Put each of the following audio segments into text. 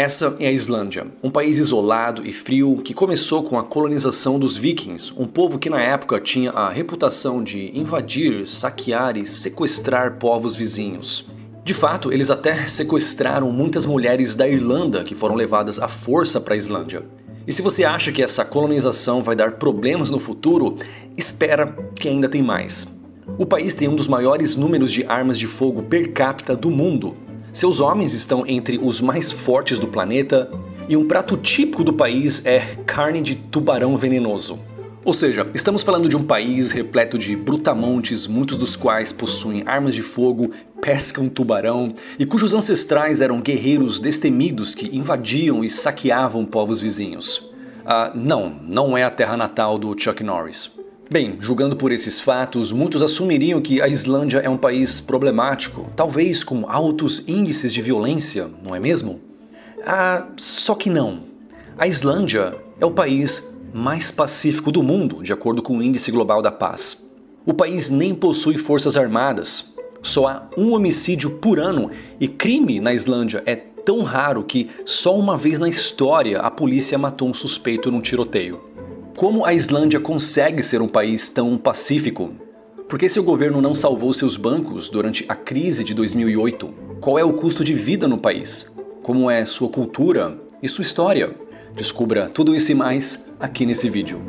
Essa é a Islândia, um país isolado e frio que começou com a colonização dos vikings, um povo que na época tinha a reputação de invadir, saquear e sequestrar povos vizinhos. De fato, eles até sequestraram muitas mulheres da Irlanda que foram levadas à força para a Islândia. E se você acha que essa colonização vai dar problemas no futuro, espera que ainda tem mais. O país tem um dos maiores números de armas de fogo per capita do mundo. Seus homens estão entre os mais fortes do planeta e um prato típico do país é carne de tubarão venenoso. Ou seja, estamos falando de um país repleto de brutamontes, muitos dos quais possuem armas de fogo, pescam tubarão e cujos ancestrais eram guerreiros destemidos que invadiam e saqueavam povos vizinhos. Não é a terra natal do Chuck Norris. Bem, julgando por esses fatos, muitos assumiriam que a Islândia é um país problemático, talvez com altos índices de violência, não é mesmo? Só que não. A Islândia é o país mais pacífico do mundo, de acordo com o Índice Global da Paz. O país nem possui forças armadas. Só há um homicídio por ano e crime na Islândia é tão raro que só uma vez na história a polícia matou um suspeito num tiroteio. Como a Islândia consegue ser um país tão pacífico? Por que seu governo não salvou seus bancos durante a crise de 2008? Qual é o custo de vida no país? Como é sua cultura e sua história? Descubra tudo isso e mais aqui nesse vídeo.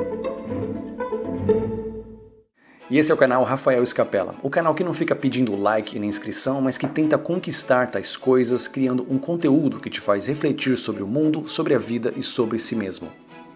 E esse é o canal Rafael Scapella, o canal que não fica pedindo like e nem inscrição, mas que tenta conquistar tais coisas criando um conteúdo que te faz refletir sobre o mundo, sobre a vida e sobre si mesmo.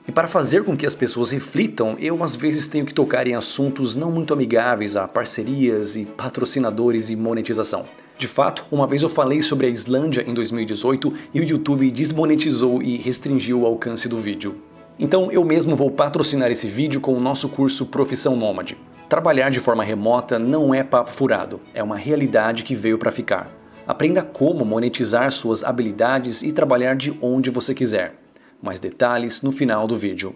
E para fazer com que as pessoas reflitam, eu às vezes tenho que tocar em assuntos não muito amigáveis a parcerias e patrocinadores e monetização. De fato, uma vez eu falei sobre a Islândia em 2018 e o YouTube desmonetizou e restringiu o alcance do vídeo. Então eu mesmo vou patrocinar esse vídeo com o nosso curso Profissão Nômade. Trabalhar de forma remota não é papo furado, é uma realidade que veio para ficar. Aprenda como monetizar suas habilidades e trabalhar de onde você quiser. Mais detalhes no final do vídeo.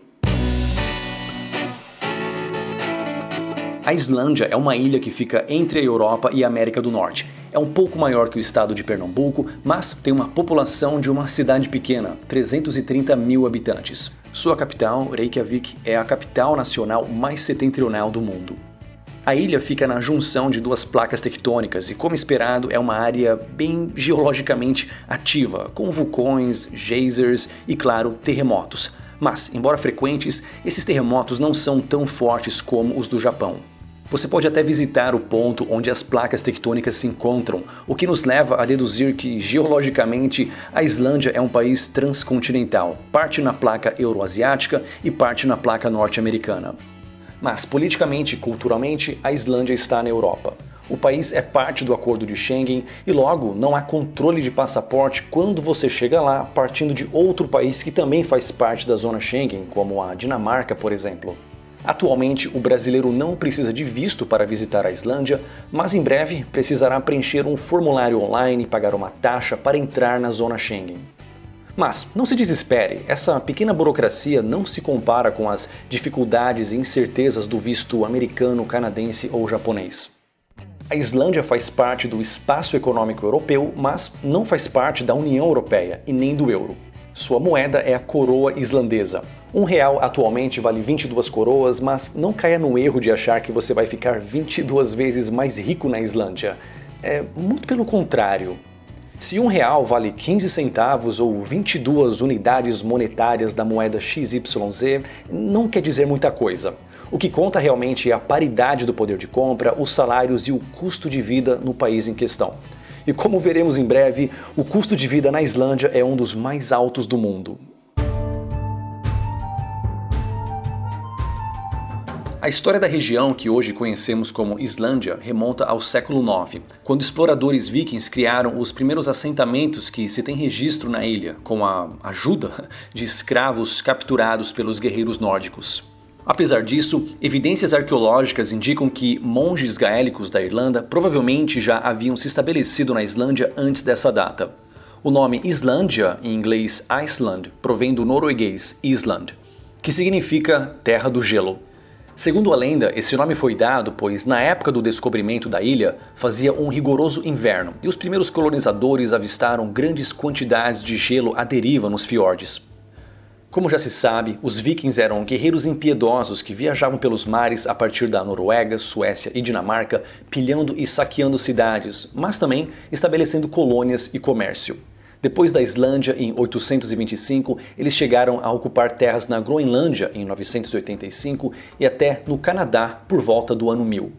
A Islândia é uma ilha que fica entre a Europa e a América do Norte. É um pouco maior que o estado de Pernambuco, mas tem uma população de uma cidade pequena, 330 mil habitantes. Sua capital, Reykjavik, é a capital nacional mais setentrional do mundo. A ilha fica na junção de duas placas tectônicas e, como esperado, é uma área bem geologicamente ativa, com vulcões, geysers e, claro, terremotos. Mas, embora frequentes, esses terremotos não são tão fortes como os do Japão. Você pode até visitar o ponto onde as placas tectônicas se encontram, o que nos leva a deduzir que, geologicamente, a Islândia é um país transcontinental, parte na placa euroasiática e parte na placa norte-americana. Mas, politicamente e culturalmente, a Islândia está na Europa. O país é parte do Acordo de Schengen e logo não há controle de passaporte quando você chega lá partindo de outro país que também faz parte da zona Schengen, como a Dinamarca, por exemplo. Atualmente, o brasileiro não precisa de visto para visitar a Islândia, mas em breve precisará preencher um formulário online e pagar uma taxa para entrar na zona Schengen. Mas não se desespere, essa pequena burocracia não se compara com as dificuldades e incertezas do visto americano, canadense ou japonês. A Islândia faz parte do Espaço Econômico Europeu, mas não faz parte da União Europeia e nem do euro. Sua moeda é a coroa islandesa. R$1 atualmente vale 22 coroas, mas não caia no erro de achar que você vai ficar 22 vezes mais rico na Islândia. É muito pelo contrário. Se R$1 vale 15 centavos ou 22 unidades monetárias da moeda XYZ, não quer dizer muita coisa. O que conta realmente é a paridade do poder de compra, os salários e o custo de vida no país em questão. E como veremos em breve, o custo de vida na Islândia é um dos mais altos do mundo. A história da região que hoje conhecemos como Islândia remonta ao século IX, quando exploradores vikings criaram os primeiros assentamentos que se tem registro na ilha, com a ajuda de escravos capturados pelos guerreiros nórdicos. Apesar disso, evidências arqueológicas indicam que monges gaélicos da Irlanda provavelmente já haviam se estabelecido na Islândia antes dessa data. O nome Islândia, em inglês Iceland, provém do norueguês Island, que significa terra do gelo. Segundo a lenda, esse nome foi dado pois, na época do descobrimento da ilha, fazia um rigoroso inverno e os primeiros colonizadores avistaram grandes quantidades de gelo à deriva nos fiordes. Como já se sabe, os vikings eram guerreiros impiedosos que viajavam pelos mares a partir da Noruega, Suécia e Dinamarca, pilhando e saqueando cidades, mas também estabelecendo colônias e comércio. Depois da Islândia, em 825, eles chegaram a ocupar terras na Groenlândia, em 985, e até no Canadá, por volta do ano 1000.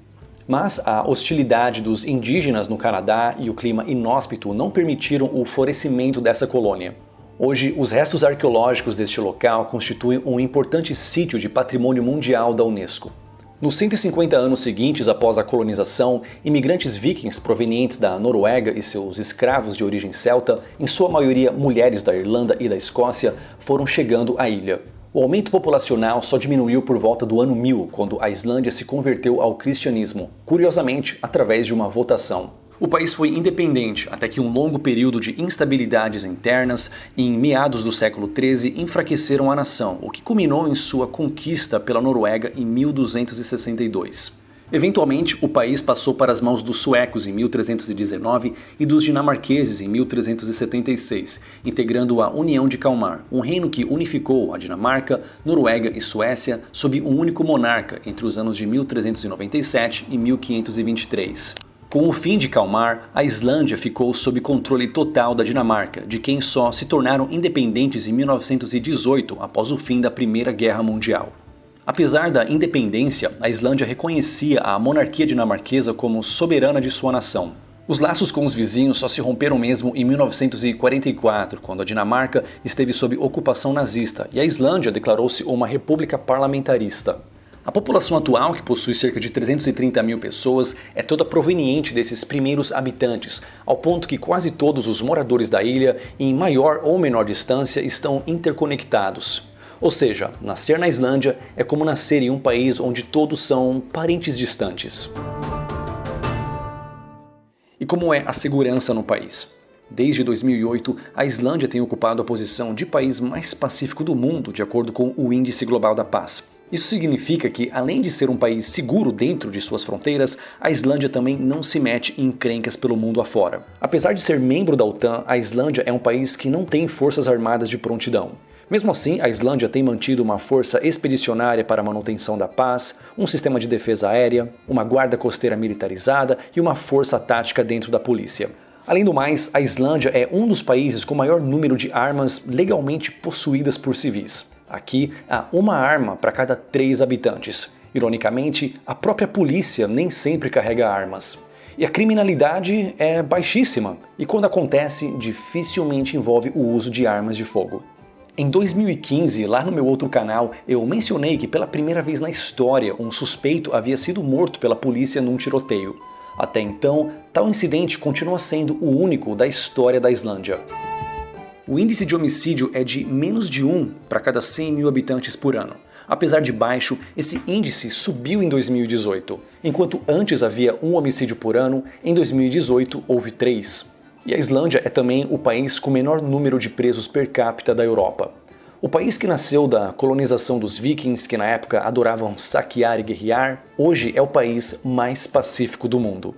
Mas a hostilidade dos indígenas no Canadá e o clima inóspito não permitiram o florescimento dessa colônia. Hoje, os restos arqueológicos deste local constituem um importante sítio de patrimônio mundial da Unesco. Nos 150 anos seguintes após a colonização, imigrantes vikings provenientes da Noruega e seus escravos de origem celta, em sua maioria mulheres da Irlanda e da Escócia, foram chegando à ilha. O aumento populacional só diminuiu por volta do ano 1000, quando a Islândia se converteu ao cristianismo, curiosamente através de uma votação. O país foi independente até que um longo período de instabilidades internas, em meados do século XIII, enfraqueceram a nação, o que culminou em sua conquista pela Noruega em 1262. Eventualmente, o país passou para as mãos dos suecos em 1319 e dos dinamarqueses em 1376, integrando a União de Kalmar, um reino que unificou a Dinamarca, Noruega e Suécia sob um único monarca entre os anos de 1397 e 1523. Com o fim de Kalmar, a Islândia ficou sob controle total da Dinamarca, de quem só se tornaram independentes em 1918, após o fim da Primeira Guerra Mundial. Apesar da independência, a Islândia reconhecia a monarquia dinamarquesa como soberana de sua nação. Os laços com os vizinhos só se romperam mesmo em 1944, quando a Dinamarca esteve sob ocupação nazista e a Islândia declarou-se uma república parlamentarista. A população atual, que possui cerca de 330 mil pessoas, é toda proveniente desses primeiros habitantes, ao ponto que quase todos os moradores da ilha, em maior ou menor distância, estão interconectados. Ou seja, nascer na Islândia é como nascer em um país onde todos são parentes distantes. E como é a segurança no país? Desde 2008, a Islândia tem ocupado a posição de país mais pacífico do mundo, de acordo com o Índice Global da Paz. Isso significa que, além de ser um país seguro dentro de suas fronteiras, a Islândia também não se mete em encrencas pelo mundo afora. Apesar de ser membro da OTAN, a Islândia é um país que não tem forças armadas de prontidão. Mesmo assim, a Islândia tem mantido uma força expedicionária para a manutenção da paz, um sistema de defesa aérea, uma guarda costeira militarizada e uma força tática dentro da polícia. Além do mais, a Islândia é um dos países com maior número de armas legalmente possuídas por civis. Aqui há uma arma para cada 3 habitantes. Ironicamente, a própria polícia nem sempre carrega armas. E a criminalidade é baixíssima, e quando acontece, dificilmente envolve o uso de armas de fogo. Em 2015, lá no meu outro canal, eu mencionei que pela primeira vez na história um suspeito havia sido morto pela polícia num tiroteio. Até então, tal incidente continua sendo o único da história da Islândia. O índice de homicídio é de menos de 1 para cada 100 mil habitantes por ano. Apesar de baixo, esse índice subiu em 2018. Enquanto antes havia 1 homicídio por ano, em 2018 houve 3. E a Islândia é também o país com o menor número de presos per capita da Europa. O país que nasceu da colonização dos vikings, que na época adoravam saquear e guerrear, hoje é o país mais pacífico do mundo.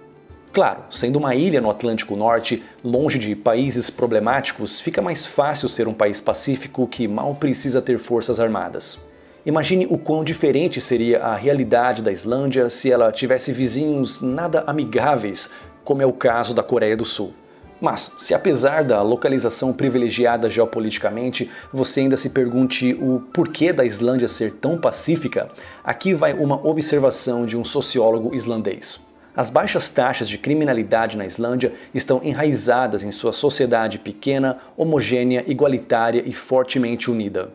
Claro, sendo uma ilha no Atlântico Norte, longe de países problemáticos, fica mais fácil ser um país pacífico que mal precisa ter forças armadas. Imagine o quão diferente seria a realidade da Islândia se ela tivesse vizinhos nada amigáveis, como é o caso da Coreia do Sul. Mas, se apesar da localização privilegiada geopoliticamente, você ainda se pergunte o porquê da Islândia ser tão pacífica, aqui vai uma observação de um sociólogo islandês. As baixas taxas de criminalidade na Islândia estão enraizadas em sua sociedade pequena, homogênea, igualitária e fortemente unida.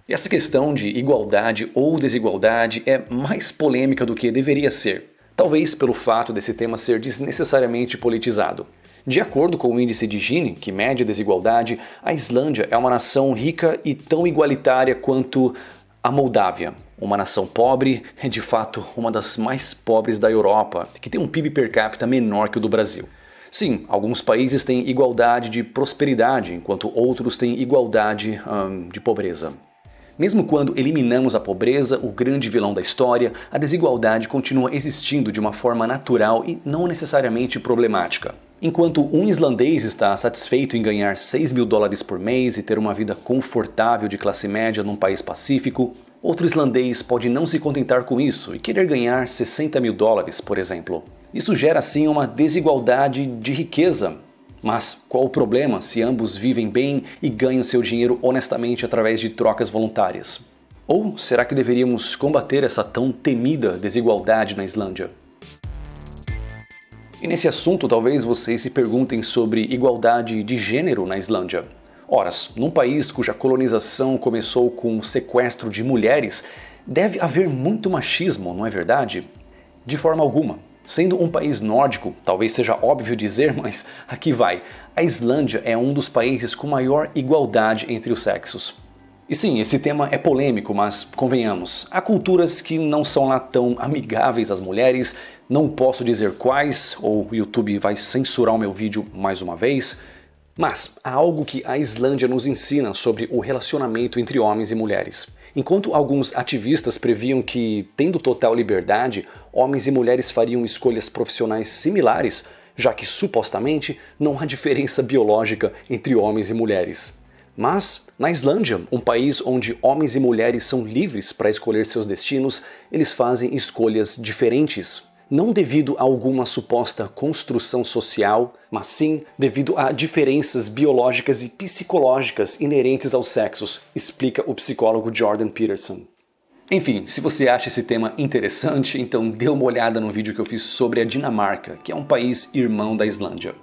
E essa questão de igualdade ou desigualdade é mais polêmica do que deveria ser. Talvez pelo fato desse tema ser desnecessariamente politizado. De acordo com o índice de Gini, que mede a desigualdade, a Islândia é uma nação rica e tão igualitária quanto a Moldávia, uma nação pobre, é de fato uma das mais pobres da Europa, que tem um PIB per capita menor que o do Brasil. Sim, alguns países têm igualdade de prosperidade, enquanto outros têm igualdade de pobreza. Mesmo quando eliminamos a pobreza, o grande vilão da história, a desigualdade continua existindo de uma forma natural e não necessariamente problemática. Enquanto um islandês está satisfeito em ganhar $6.000 por mês e ter uma vida confortável de classe média num país pacífico, outro islandês pode não se contentar com isso e querer ganhar $60.000, por exemplo. Isso gera assim uma desigualdade de riqueza. Mas qual o problema se ambos vivem bem e ganham seu dinheiro honestamente através de trocas voluntárias? Ou será que deveríamos combater essa tão temida desigualdade na Islândia? E nesse assunto talvez vocês se perguntem sobre igualdade de gênero na Islândia. Ora, num país cuja colonização começou com o sequestro de mulheres, deve haver muito machismo, não é verdade? De forma alguma. Sendo um país nórdico, talvez seja óbvio dizer, mas aqui vai. A Islândia é um dos países com maior igualdade entre os sexos. E sim, esse tema é polêmico, mas convenhamos, há culturas que não são lá tão amigáveis às mulheres, não posso dizer quais, ou o YouTube vai censurar o meu vídeo mais uma vez, mas há algo que a Islândia nos ensina sobre o relacionamento entre homens e mulheres. Enquanto alguns ativistas previam que, tendo total liberdade, homens e mulheres fariam escolhas profissionais similares, já que supostamente não há diferença biológica entre homens e mulheres. Mas, na Islândia, um país onde homens e mulheres são livres para escolher seus destinos, eles fazem escolhas diferentes. Não devido a alguma suposta construção social, mas sim devido a diferenças biológicas e psicológicas inerentes aos sexos, explica o psicólogo Jordan Peterson. Enfim, se você acha esse tema interessante, então dê uma olhada no vídeo que eu fiz sobre a Dinamarca, que é um país irmão da Islândia.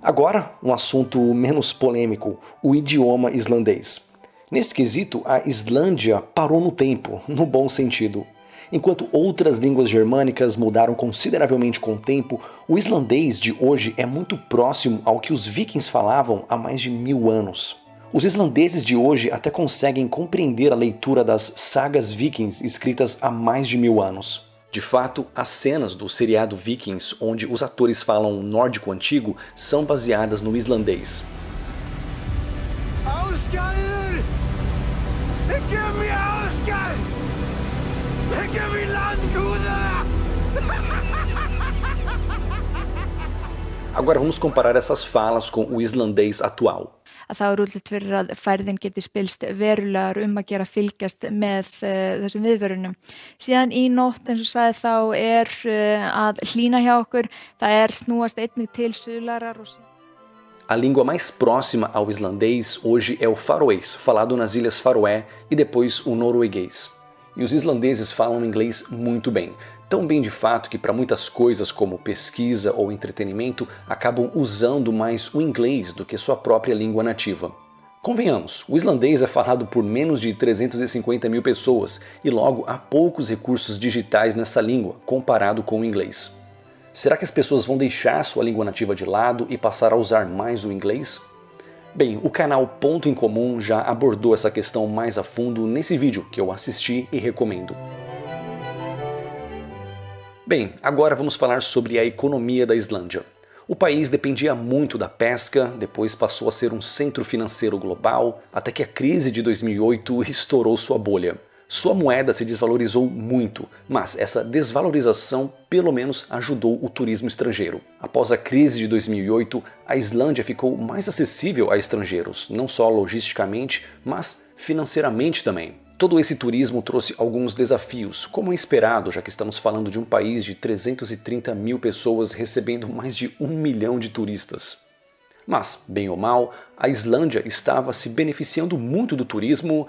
Agora, um assunto menos polêmico, o idioma islandês. Nesse quesito, a Islândia parou no tempo, no bom sentido. Enquanto outras línguas germânicas mudaram consideravelmente com o tempo, o islandês de hoje é muito próximo ao que os vikings falavam há mais de 1000 anos. Os islandeses de hoje até conseguem compreender a leitura das sagas vikings escritas há mais de 1000 anos. De fato, as cenas do seriado Vikings, onde os atores falam nórdico antigo, são baseadas no islandês. Agora vamos comparar essas falas com o islandês atual. Að þá útlit fyrir að færðin geti spilst verulegar að gera fylgjast með þessum viðvörunum. Síðan í nótt, eins og sagði, þá að hlýna hjá okkur, það snúast einnig til suðlærar og A língua mais próxima ao islandês hoje é o faroês, falado nas Ilhas Faroé, e depois o norueguês. E os islandeses falam inglês muito bem. Tão bem de fato que para muitas coisas como pesquisa ou entretenimento acabam usando mais o inglês do que sua própria língua nativa. Convenhamos, o islandês é falado por menos de 350 mil pessoas e logo há poucos recursos digitais nessa língua comparado com o inglês. Será que as pessoas vão deixar sua língua nativa de lado e passar a usar mais o inglês? Bem, o canal Ponto em Comum já abordou essa questão mais a fundo nesse vídeo que eu assisti e recomendo. Bem, agora vamos falar sobre a economia da Islândia. O país dependia muito da pesca, depois passou a ser um centro financeiro global, até que a crise de 2008 estourou sua bolha. Sua moeda se desvalorizou muito, mas essa desvalorização pelo menos ajudou o turismo estrangeiro. Após a crise de 2008, a Islândia ficou mais acessível a estrangeiros, não só logisticamente, mas financeiramente também. Todo esse turismo trouxe alguns desafios, como é esperado, já que estamos falando de um país de 330 mil pessoas recebendo mais de 1 milhão de turistas. Mas, bem ou mal, a Islândia estava se beneficiando muito do turismo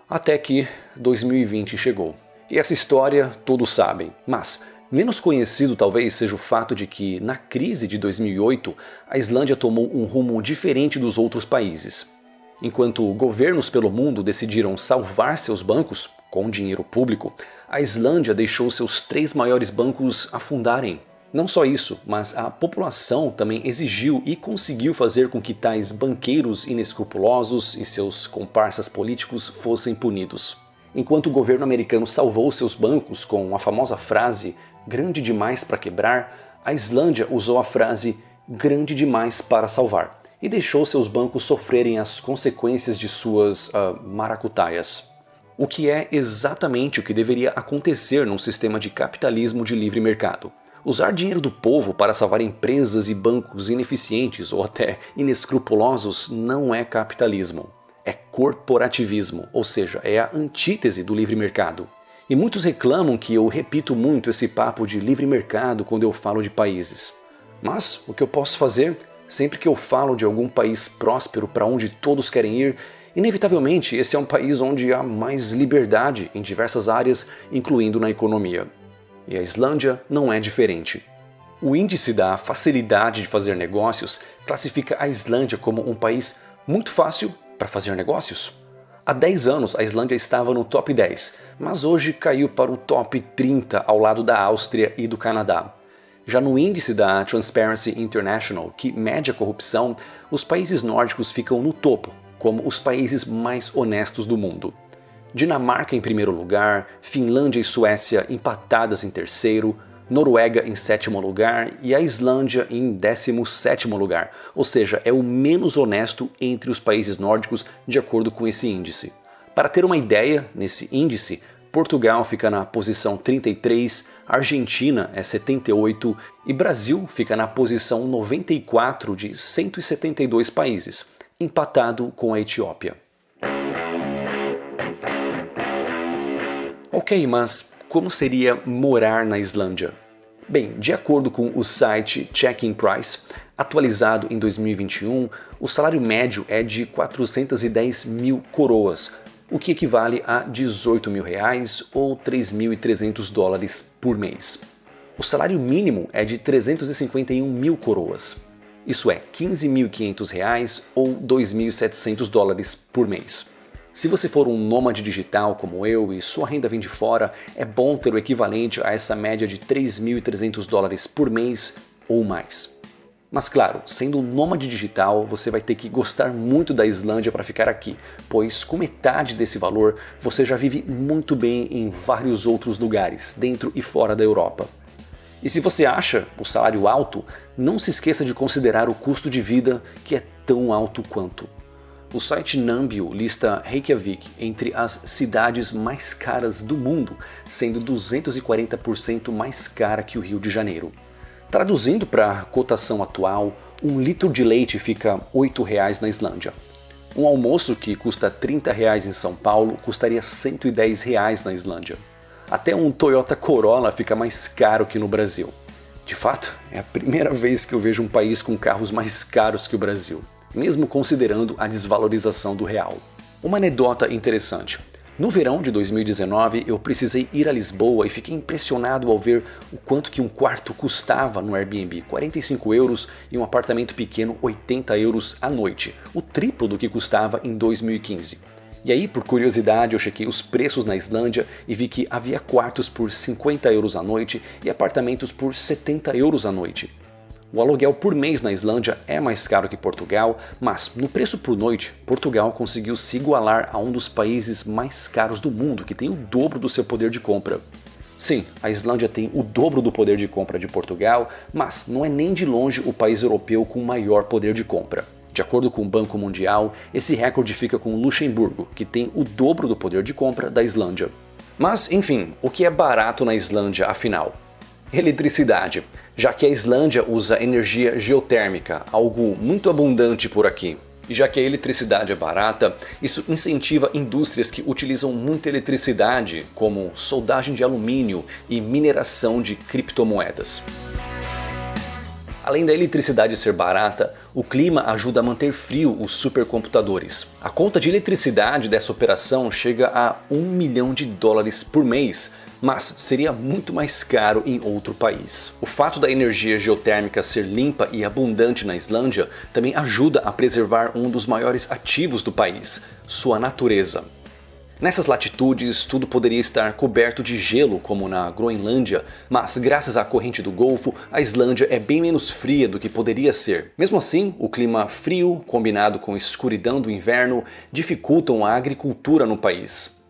até que 2020 chegou. E essa história todos sabem, mas menos conhecido talvez seja o fato de que, na crise de 2008, a Islândia tomou um rumo diferente dos outros países. Enquanto governos pelo mundo decidiram salvar seus bancos com dinheiro público, a Islândia deixou seus 3 maiores bancos afundarem. Não só isso, mas a população também exigiu e conseguiu fazer com que tais banqueiros inescrupulosos e seus comparsas políticos fossem punidos. Enquanto o governo americano salvou seus bancos com a famosa frase "grande demais para quebrar", a Islândia usou a frase "grande demais para salvar". e deixou seus bancos sofrerem as consequências de suas maracutaias. O que é exatamente o que deveria acontecer num sistema de capitalismo de livre mercado. Usar dinheiro do povo para salvar empresas e bancos ineficientes ou até inescrupulosos não é capitalismo. É corporativismo, ou seja, é a antítese do livre mercado. E muitos reclamam que eu repito muito esse papo de livre mercado quando eu falo de países. Mas o que eu posso fazer? Sempre que eu falo de algum país próspero para onde todos querem ir, inevitavelmente esse é um país onde há mais liberdade em diversas áreas, incluindo na economia. E a Islândia não é diferente. O índice da facilidade de fazer negócios classifica a Islândia como um país muito fácil para fazer negócios. Há 10 anos a Islândia estava no top 10, mas hoje caiu para o top 30 ao lado da Áustria e do Canadá. Já no índice da Transparency International, que mede a corrupção, os países nórdicos ficam no topo, como os países mais honestos do mundo. Dinamarca em primeiro lugar, Finlândia e Suécia empatadas em terceiro, Noruega em sétimo lugar e a Islândia em 17º lugar, ou seja, é o menos honesto entre os países nórdicos de acordo com esse índice. Para ter uma ideia, nesse índice, Portugal fica na posição 33, Argentina é 78 e Brasil fica na posição 94 de 172 países, empatado com a Etiópia. Ok, mas como seria morar na Islândia? Bem, de acordo com o site Checking Price, atualizado em 2021, o salário médio é de 410 mil coroas, o que equivale a 18 mil reais ou 3.300 dólares por mês. O salário mínimo é de 351 mil coroas, isso é 15.500 reais ou 2.700 dólares por mês. Se você for um nômade digital como eu e sua renda vem de fora, é bom ter o equivalente a essa média de 3.300 dólares por mês ou mais. Mas claro, sendo um nômade digital, você vai ter que gostar muito da Islândia para ficar aqui, pois com metade desse valor você já vive muito bem em vários outros lugares, dentro e fora da Europa. E se você acha o salário alto, não se esqueça de considerar o custo de vida, que é tão alto quanto. O site Numbeo lista Reykjavik entre as cidades mais caras do mundo, sendo 240% mais cara que o Rio de Janeiro. Traduzindo para a cotação atual, 1 litro de leite fica R$ 8,00 na Islândia. Um almoço que custa R$ 30,00 em São Paulo custaria R$ 110,00 na Islândia. Até um Toyota Corolla fica mais caro que no Brasil. De fato, é a primeira vez que eu vejo um país com carros mais caros que o Brasil, mesmo considerando a desvalorização do real. Uma anedota interessante. No verão de 2019, eu precisei ir a Lisboa e fiquei impressionado ao ver o quanto que um quarto custava no Airbnb, 45 euros, e um apartamento pequeno, 80 euros à noite, o triplo do que custava em 2015. E aí, por curiosidade, eu chequei os preços na Islândia e vi que havia quartos por 50 euros à noite e apartamentos por 70 euros à noite. O aluguel por mês na Islândia é mais caro que Portugal, mas no preço por noite, Portugal conseguiu se igualar a um dos países mais caros do mundo, que tem o dobro do seu poder de compra. Sim, a Islândia tem o dobro do poder de compra de Portugal, mas não é nem de longe o país europeu com maior poder de compra. De acordo com o Banco Mundial, esse recorde fica com Luxemburgo, que tem o dobro do poder de compra da Islândia. Mas, enfim, o que é barato na Islândia, afinal? Eletricidade, já que a Islândia usa energia geotérmica, algo muito abundante por aqui. E já que a eletricidade é barata, isso incentiva indústrias que utilizam muita eletricidade, como soldagem de alumínio e mineração de criptomoedas. Além da eletricidade ser barata, o clima ajuda a manter frio os supercomputadores. A conta de eletricidade dessa operação chega a $1 milhão por mês, mas seria muito mais caro em outro país. O fato da energia geotérmica ser limpa e abundante na Islândia também ajuda a preservar um dos maiores ativos do país, sua natureza. Nessas latitudes, tudo poderia estar coberto de gelo, como na Groenlândia, mas graças à corrente do Golfo, a Islândia é bem menos fria do que poderia ser. Mesmo assim, o clima frio, combinado com a escuridão do inverno, dificultam a agricultura no país.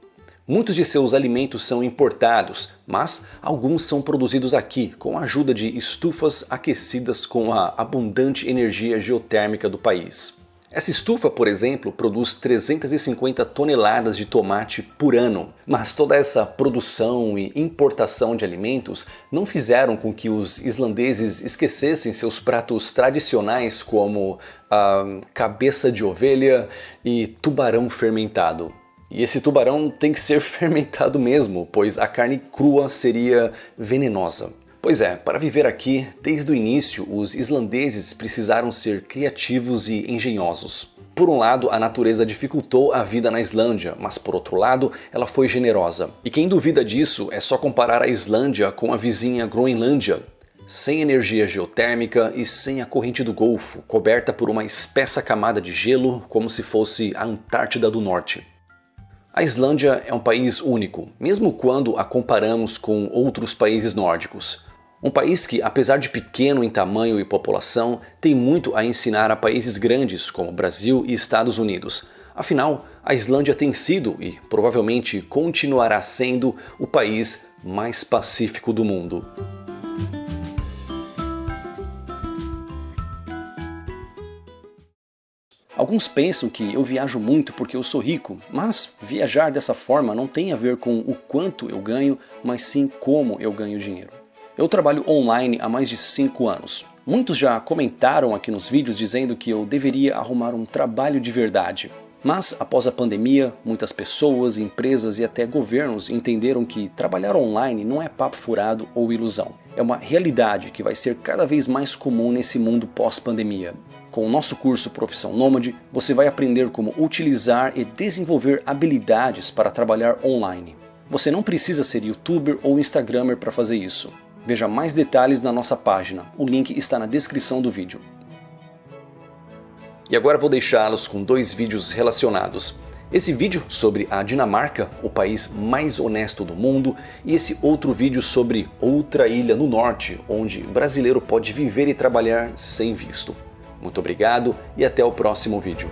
Muitos de seus alimentos são importados, mas alguns são produzidos aqui com a ajuda de estufas aquecidas com a abundante energia geotérmica do país. Essa estufa, por exemplo, produz 350 toneladas de tomate por ano, mas toda essa produção e importação de alimentos não fizeram com que os islandeses esquecessem seus pratos tradicionais como a cabeça de ovelha e tubarão fermentado. E esse tubarão tem que ser fermentado mesmo, pois a carne crua seria venenosa. Pois é, para viver aqui, desde o início, os islandeses precisaram ser criativos e engenhosos. Por um lado, a natureza dificultou a vida na Islândia, mas por outro lado, ela foi generosa. E quem duvida disso é só comparar a Islândia com a vizinha Groenlândia, sem energia geotérmica e sem a corrente do Golfo, coberta por uma espessa camada de gelo como se fosse a Antártida do Norte. A Islândia é um país único, mesmo quando a comparamos com outros países nórdicos. Um país que, apesar de pequeno em tamanho e população, tem muito a ensinar a países grandes como Brasil e Estados Unidos. Afinal, a Islândia tem sido e provavelmente continuará sendo o país mais pacífico do mundo. Alguns pensam que eu viajo muito porque eu sou rico, mas viajar dessa forma não tem a ver com o quanto eu ganho, mas sim como eu ganho dinheiro. Eu trabalho online há mais de 5 anos. Muitos já comentaram aqui nos vídeos dizendo que eu deveria arrumar um trabalho de verdade. Mas após a pandemia, muitas pessoas, empresas e até governos entenderam que trabalhar online não é papo furado ou ilusão. É uma realidade que vai ser cada vez mais comum nesse mundo pós-pandemia. Com o nosso curso Profissão Nômade, você vai aprender como utilizar e desenvolver habilidades para trabalhar online. Você não precisa ser youtuber ou instagramer para fazer isso. Veja mais detalhes na nossa página, o link está na descrição do vídeo. E agora vou deixá-los com 2 vídeos relacionados. Esse vídeo sobre a Dinamarca, o país mais honesto do mundo, e esse outro vídeo sobre outra ilha no norte, onde brasileiro pode viver e trabalhar sem visto. Muito obrigado e até o próximo vídeo.